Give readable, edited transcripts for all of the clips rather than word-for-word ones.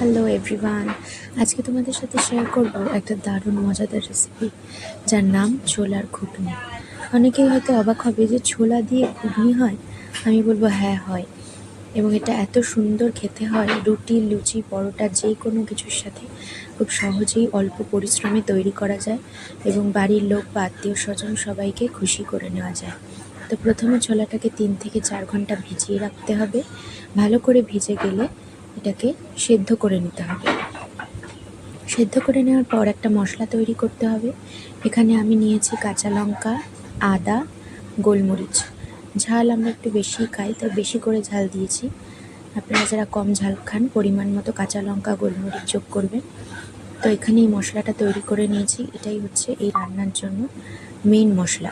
Hello everyone, আজকে তোমাদের সাথে শেয়ার করব একটা দারুণ মজাদার রেসিপি যার নাম ছোলার ঘুগনি। অনেকেই হয়তো অবাক হবে যে ছোলা দিয়ে ঘুগনি হয়। আমি বলবো হ্যাঁ হয়, এবং এটা এত সুন্দর খেতে হয়, রুটি, লুচি, পরোটা যে কোনো কিছুর সাথে খুব সহজেই অল্প পরিশ্রমে তৈরি করা যায় এবং বাড়ির লোক বা আত্মীয় স্বজন সবাইকে খুশি করে নেওয়া যায়। তো প্রথমে ছোলাটাকে 3 থেকে 4 ঘন্টা ভিজিয়ে রাখতে হবে। ভালো করে ভিজে গেলে এটাকে সেদ্ধ করে নিতে হবে। সেদ্ধ করে নেওয়ার পর একটা মশলা তৈরি করতে হবে। এখানে আমি নিয়েছি কাঁচা লঙ্কা, আদা, গোলমরিচ। ঝাল আমরা একটু বেশি খাই, তাই বেশি করে ঝাল দিয়েছি। আপনারা যারা কম ঝাল খান পরিমাণ মতো কাঁচা লঙ্কা, গোলমরিচ যোগ করবেন। তো এখানে এই মশলাটা তৈরি করে নিয়েছি, এটাই হচ্ছে এই রান্নার জন্য মেইন মশলা।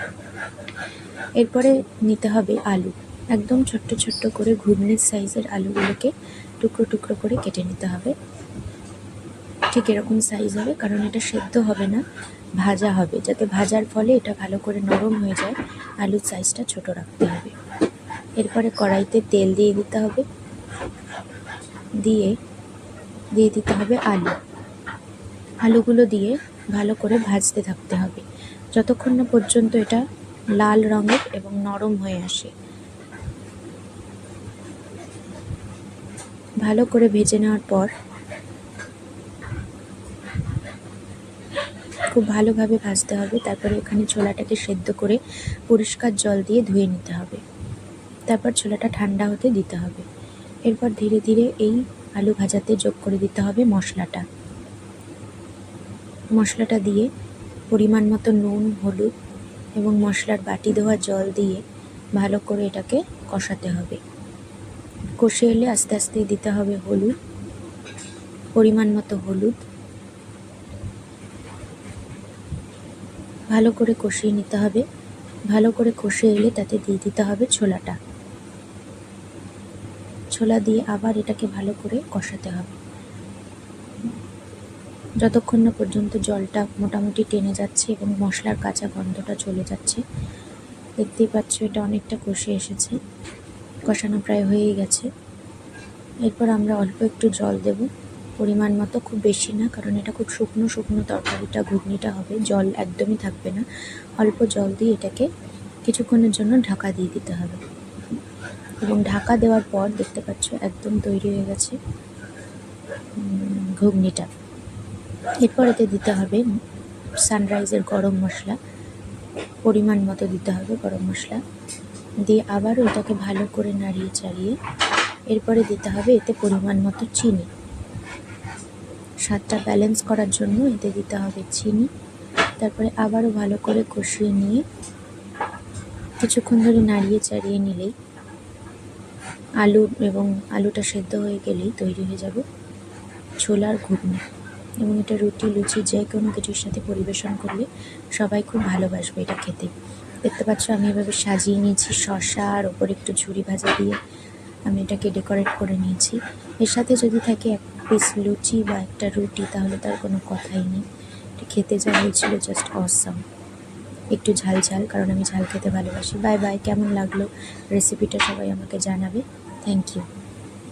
এরপরে নিতে হবে আলু। একদম ছোট্ট ছোট্ট করে ঘুগনির সাইজের আলুগুলোকে টুকরো টুকরো করে কেটে নিতে হবে। ঠিক এরকম সাইজ হবে, কারণ এটা সেদ্ধ হবে না, ভাজা হবে। যাতে ভাজার ফলে এটা ভালো করে নরম হয়ে যায়, আলুর সাইজটা ছোট রাখতে হবে। এরপরে কড়াইতে তেল দিয়ে দিতে হবে, দিয়ে দিতে হবে আলুগুলো দিয়ে ভালো করে ভাজতে থাকতে হবে যতক্ষণ না পর্যন্ত এটা লাল রঙের এবং নরম হয়ে আসে। ভালো করে ভেজে নেওয়ার পর খুব ভালোভাবে ভাজতে হবে। তারপরে এখানে ছোলাটাকে সেদ্ধ করে পরিষ্কার জল দিয়ে ধুয়ে নিতে হবে। তারপর ছোলাটা ঠান্ডা হতে দিতে হবে। এরপর ধীরে ধীরে এই আলু ভাজাতে যোগ করে দিতে হবে মশলাটা দিয়ে পরিমাণ মতো নুন, হলুদ এবং মশলার বাটি দেওয়া জল দিয়ে ভালো করে এটাকে কষাতে হবে। কষে এলে আস্তে আস্তে দিতে হবে পরিমাণ মতো হলুদ। ভালো করে কষিয়ে নিতে হবে। ভালো করে কষে এলে তাতে দিয়ে দিতে হবে ছোলা দিয়ে আবার এটাকে ভালো করে কষাতে হবে যতক্ষণ না পর্যন্ত জলটা মোটামুটি টেনে যাচ্ছে এবং মশলার কাঁচা গন্ধটা চলে যাচ্ছে। দেখতেই পাচ্ছ এটা অনেকটা কষে এসেছে, কষানো প্রায় হয়েই গেছে। এরপর আমরা অল্প একটু জল দেব, পরিমাণ মতো, খুব বেশি না, কারণ এটা খুব শুকনো শুকনো তরকারিটা, ঘুগনিটা হবে, জল একদমই থাকবে না। অল্প জল দিয়ে এটাকে কিছুক্ষণের জন্য ঢাকা দিয়ে দিতে হবে, এবং ঢাকা দেওয়ার পর দেখতে পাচ্ছ একদম তৈরি হয়ে গেছে ঘুগনিটা। এরপর এতে দিতে হবে সানরাইজের গরম মশলা, পরিমাণ মতো দিতে হবে গরম মশলা দিয়ে আবারও এটাকে ভালো করে নাড়িয়ে চাড়িয়ে এরপরে দিতে হবে এতে পরিমাণ মতো চিনি। স্বাদটা ব্যালেন্স করার জন্য এতে দিতে হবে চিনি। তারপরে আবারও ভালো করে কষিয়ে নিয়ে কিছুক্ষণ ধরে নাড়িয়ে চাড়িয়ে নিলেই আলুটা সেদ্ধ হয়ে গেলেই তৈরি হয়ে যাবে ছোলার ঘুগনি। এবং এটা রুটি, লুচি যে কোনো কিছুর সাথে পরিবেশন করলে সবাই খুব ভালোবাসবে এটা খেতে। দেখতে পাচ্ছ আমি এভাবে সাজিয়ে নিয়েছি শসা আর ওপরে একটু ঝুরি ভাজা দিয়ে আমি এটাকে ডেকোরেট করে নিয়েছি। এর সাথে যদি থাকে এক পিস লুচি বা একটা রুটি, তাহলে তার কোনো কথাই নেই। এটা খেতে যা হয়েছিল জাস্ট অসাম। একটু ঝাল ঝাল, কারণ আমি ঝাল খেতে ভালোবাসি। বাই বাই, কেমন লাগলো রেসিপিটা সবাই আমাকে জানাবে। Thank you.